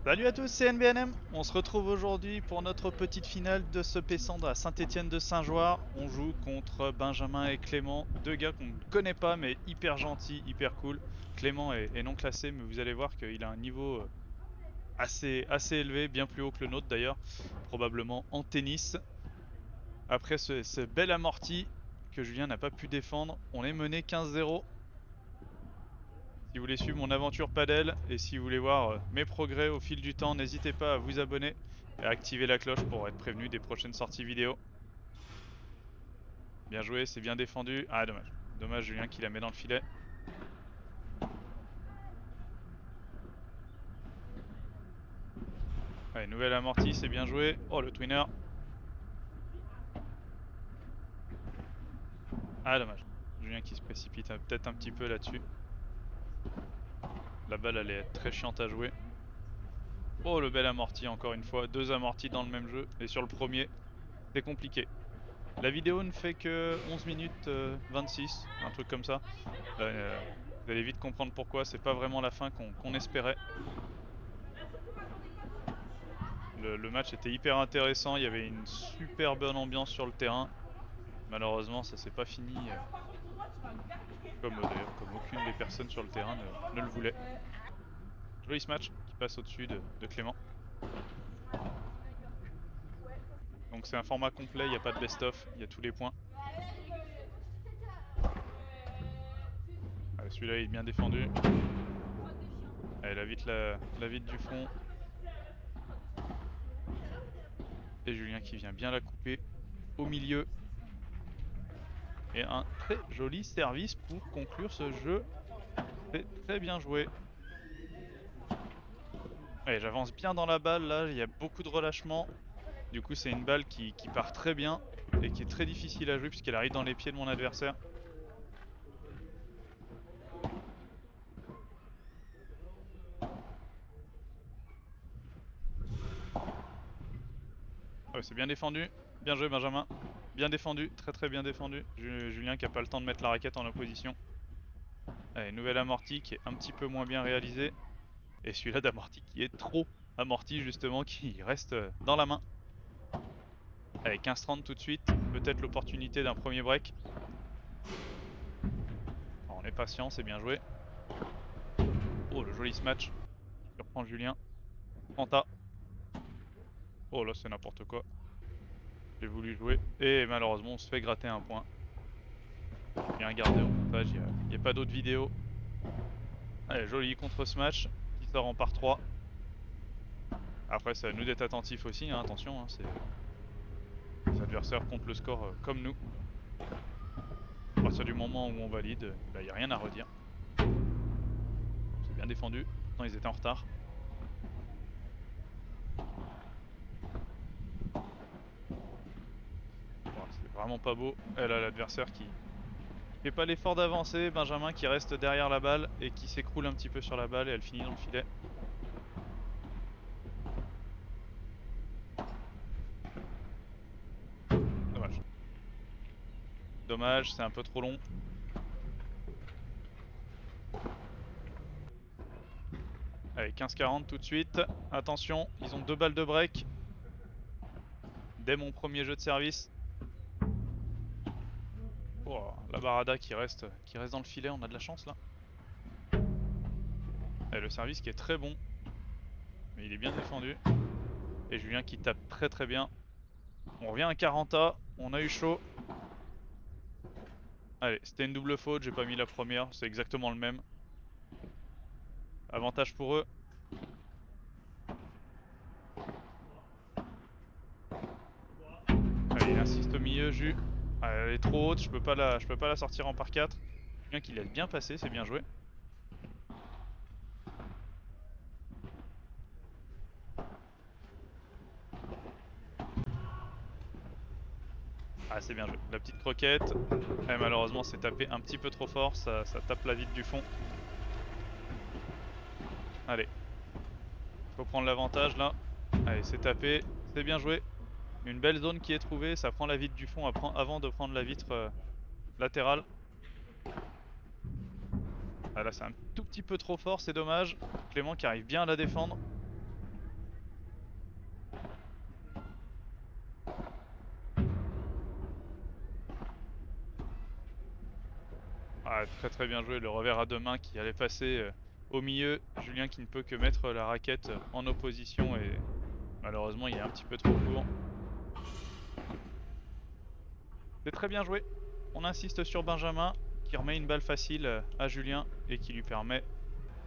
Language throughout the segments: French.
Salut à tous, c'est NBNM. On se retrouve aujourd'hui pour notre petite finale de ce P100 à Saint-Étienne de Saint-Joire. On joue contre Benjamin et Clément, deux gars qu'on ne connaît pas mais hyper gentils, hyper cool. Clément est non classé mais vous allez voir qu'il a un niveau assez élevé, bien plus haut que le nôtre d'ailleurs, probablement en tennis. Après ce bel amorti que Julien n'a pas pu défendre, on est mené 15-0. Si vous voulez suivre mon aventure padel et si vous voulez voir mes progrès au fil du temps, n'hésitez pas à vous abonner et à activer la cloche pour être prévenu des prochaines sorties vidéo. Bien joué, c'est bien défendu. Ah dommage. Dommage Julien qui la met dans le filet. Allez, nouvelle amortie, c'est bien joué. Oh le twinner. Ah dommage. Julien qui se précipite peut-être un petit peu là-dessus. La balle allait être très chiante à jouer. Oh le bel amorti encore une fois. Deux amortis dans le même jeu. Et sur le premier, c'est compliqué. La vidéo ne fait que 11 minutes 26, un truc comme ça. Vous allez vite comprendre pourquoi, c'est pas vraiment la fin qu'on espérait. Le match était hyper intéressant, il y avait une super bonne ambiance sur le terrain. Malheureusement, ça s'est pas fini comme d'ailleurs comme aucune des personnes sur le terrain ne le voulait. Joli ce match qui passe au-dessus de Clément. Donc c'est un format complet, il n'y a pas de best-of, il y a tous les points. Celui-là il est bien défendu. Allez, la vite du fond. Et Julien qui vient bien la couper au milieu. Et un très joli service pour conclure ce jeu. Très, très bien joué. Allez, j'avance bien dans la balle là, il y a beaucoup de relâchement. Du coup c'est une balle qui part très bien et qui est très difficile à jouer puisqu'elle arrive dans les pieds de mon adversaire. Ouais, c'est bien défendu. Bien joué Benjamin. Bien défendu, très très bien défendu. Julien qui a pas le temps de mettre la raquette en opposition. Allez, nouvelle amorti qui est un petit peu moins bien réalisée. Et celui-là d'amorti qui est trop amorti justement, qui reste dans la main. Allez, 15-30 tout de suite. Peut-être l'opportunité d'un premier break. On est patient, c'est bien joué. Oh, le joli smash. Surprend Julien. Fanta. Oh là, c'est n'importe quoi. J'ai voulu jouer. Et malheureusement, on se fait gratter un point. Bien gardé au montage, il n'y a pas d'autres vidéos. Allez, joli contre-smash qui sort en par 3. Après, c'est à nous d'être attentifs aussi, hein, attention. Hein, les adversaires comptent le score comme nous. À partir du moment où on valide, il n'y a rien à redire. C'est bien défendu. Pourtant, ils étaient en retard. C'est vraiment pas beau. Et là, l'adversaire qui fait pas l'effort d'avancer. Benjamin qui reste derrière la balle et qui s'écroule un petit peu sur la balle et elle finit dans le filet. Dommage. Dommage, c'est un peu trop long. Allez, 15-40 tout de suite. Attention, ils ont 2 balles de break. Dès mon premier jeu de service. Oh, la barada qui reste dans le filet, on a de la chance là. Et le service qui est très bon. Mais il est bien défendu. Et Julien qui tape très très bien. On revient à 40A, on a eu chaud. Allez, c'était une double faute, j'ai pas mis la première, c'est exactement le même. Avantage pour eux. Allez, il insiste au milieu, Jus. Elle est trop haute, je peux pas la sortir en par 4. Bien qu'il laisse bien passer, c'est bien joué. Ah, c'est bien joué. La petite croquette. Et malheureusement, c'est tapé un petit peu trop fort, ça tape la vitre du fond. Allez. Faut prendre l'avantage là. Allez, c'est tapé, c'est bien joué. Une belle zone qui est trouvée, ça prend la vitre du fond avant de prendre la vitre latérale. Ah là c'est un tout petit peu trop fort, c'est dommage. Clément qui arrive bien à la défendre. Ah, très bien joué, le revers à deux mains qui allait passer au milieu. Julien qui ne peut que mettre la raquette en opposition et malheureusement il est un petit peu trop court. C'est très bien joué. On insiste sur Benjamin qui remet une balle facile à Julien et qui lui permet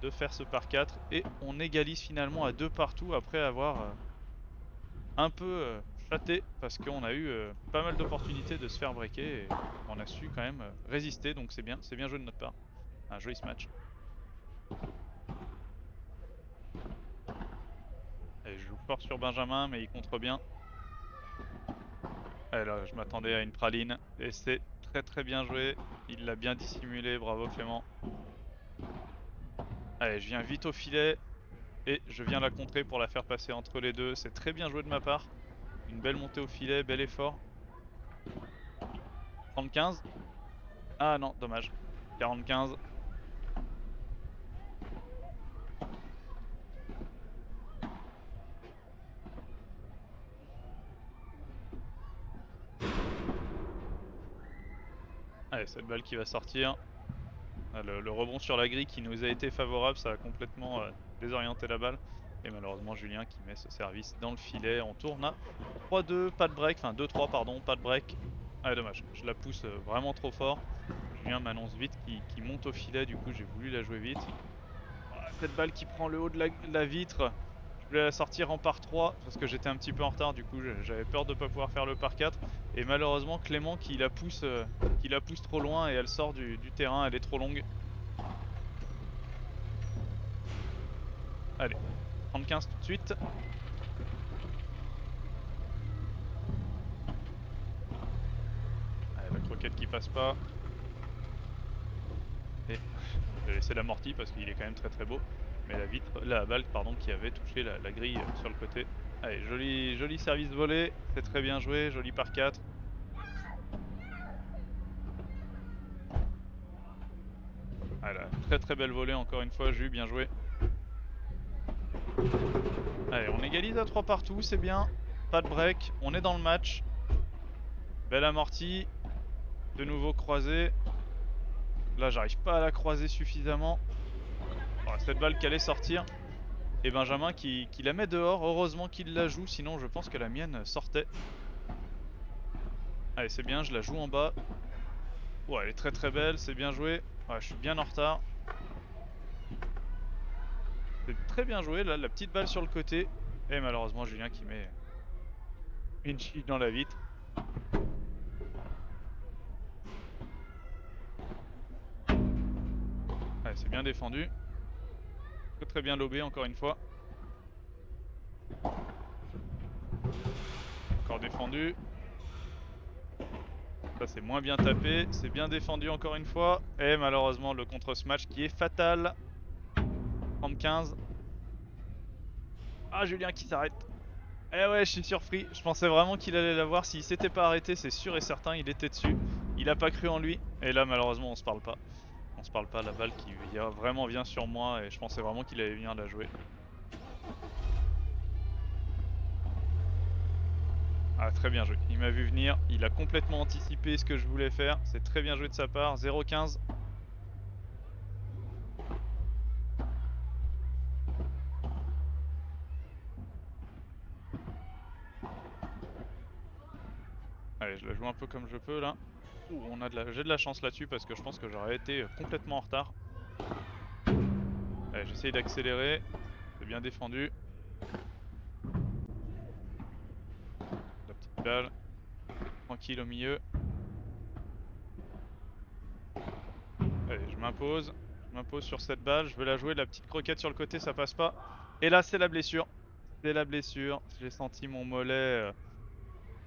de faire ce par 4. Et on égalise finalement à 2 partout après avoir un peu châté parce qu'on a eu pas mal d'opportunités de se faire breaker et on a su quand même résister, donc c'est bien joué de notre part. Un joli ce match. Et je joue fort sur Benjamin mais il contre bien. Et là je m'attendais à une praline et c'est très bien joué. Il l'a bien dissimulé, bravo Clément. Allez, je viens vite au filet et je viens la contrer pour la faire passer entre les deux. C'est très bien joué de ma part. Une belle montée au filet, bel effort. 35. Ah non, dommage. 45. Allez, cette balle qui va sortir. Ah, le rebond sur la grille qui nous a été favorable, ça a complètement désorienté la balle. Et malheureusement Julien qui met ce service dans le filet. On tourne à 3-2, pas de break, enfin 2-3 pardon, pas de break. Ah dommage, je la pousse vraiment trop fort. Julien m'annonce vite qu'il monte au filet, du coup j'ai voulu la jouer vite. Ah, cette balle qui prend le haut de la vitre. Je voulais la sortir en par 3 parce que j'étais un petit peu en retard, du coup j'avais peur de ne pas pouvoir faire le par 4. Et malheureusement Clément qui la pousse trop loin et elle sort du terrain, elle est trop longue. Allez, 35 tout de suite. Allez, la croquette qui passe pas. Et j'ai laissé l'amorti parce qu'il est quand même très beau. Mais la balle pardon, qui avait touché la grille sur le côté. Allez, joli service volé. C'est très bien joué, joli par 4. Voilà, très belle volée encore une fois, Jus, bien joué. Allez, on égalise à 3 partout, c'est bien. Pas de break, on est dans le match. Belle amortie. De nouveau croisé. Là, j'arrive pas à la croiser suffisamment. Voilà, cette balle qui allait sortir. Et Benjamin qui la met dehors. Heureusement qu'il la joue, sinon je pense que la mienne sortait. Allez, c'est bien, je la joue en bas. Ouais, elle est très belle, c'est bien joué. Ouais, je suis bien en retard. C'est très bien joué, là, la petite balle sur le côté. Et malheureusement, Julien qui met une chiche dans la vitre. Allez, c'est bien défendu. Très bien lobé, encore une fois. Encore défendu. Ça, c'est moins bien tapé. C'est bien défendu, encore une fois. Et malheureusement, le contre-smash qui est fatal. 35. Ah, Julien qui s'arrête. Eh ouais, je suis surpris. Je pensais vraiment qu'il allait l'avoir. S'il s'était pas arrêté, c'est sûr et certain, il était dessus. Il a pas cru en lui. Et là, malheureusement, on se parle pas. On se parle pas. La balle qui vraiment vient sur moi. Et je pensais vraiment qu'il allait venir la jouer. Ah, très bien joué. Il m'a vu venir. Il a complètement anticipé ce que je voulais faire. C'est très bien joué de sa part. 0-15. Allez, je la joue un peu comme je peux là. Ouh, j'ai de la chance là-dessus parce que je pense que j'aurais été complètement en retard. Allez, j'essaye d'accélérer. C'est bien défendu. La petite balle. Tranquille au milieu. Allez, je m'impose. Je m'impose sur cette balle. Je veux la jouer. La petite croquette sur le côté, ça passe pas. Et là, c'est la blessure. C'est la blessure. J'ai senti mon mollet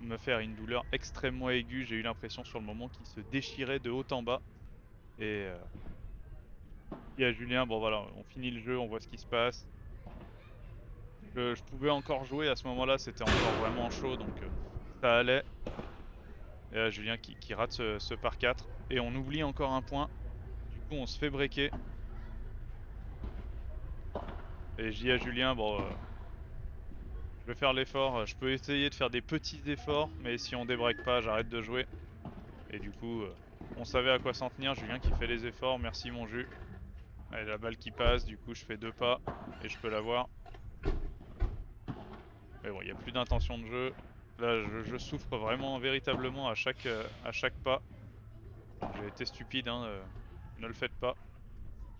me faire une douleur extrêmement aiguë. J'ai eu l'impression sur le moment qu'il se déchirait de haut en bas. Et il y a Julien. Bon voilà, on finit le jeu. On voit ce qui se passe. Je pouvais encore jouer à ce moment-là. C'était encore vraiment chaud. Donc ça allait. Et là, Julien qui rate ce par 4. Et on oublie encore un point. Du coup, on se fait breaker. Et je dis à Julien, bon, je vais faire l'effort. Je peux essayer de faire des petits efforts, mais si on débreak pas, j'arrête de jouer. Et du coup, On savait à quoi s'en tenir, Julien qui fait les efforts, merci mon jus. Allez, la balle qui passe, du coup je fais 2 pas et je peux l'avoir. Mais bon, il n'y a plus d'intention de jeu. Là, je souffre vraiment, véritablement à chaque pas. J'ai été stupide, hein, ne le faites pas.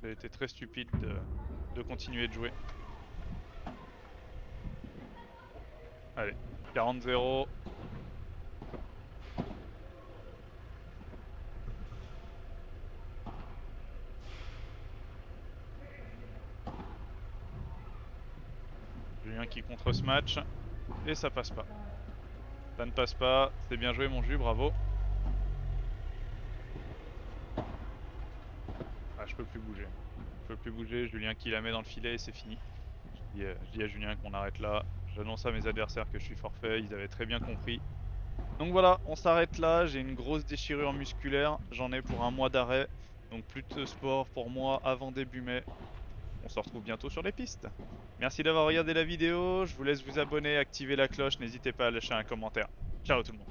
J'ai été très stupide de continuer de jouer. Allez, 40-0. Julien qui contre ce match. Et ça passe pas. Ça ne passe pas. C'est bien joué mon jus, bravo. Ah, je peux plus bouger. Je peux plus bouger. Julien qui la met dans le filet et c'est fini. Je dis à Julien qu'on arrête là. J'annonce à mes adversaires que je suis forfait. Ils avaient très bien compris. Donc voilà, on s'arrête là. J'ai une grosse déchirure musculaire. J'en ai pour un mois d'arrêt. Donc plus de sport pour moi avant début mai. On se retrouve bientôt sur les pistes. Merci d'avoir regardé la vidéo. Je vous laisse vous abonner, activer la cloche. N'hésitez pas à lâcher un commentaire. Ciao tout le monde.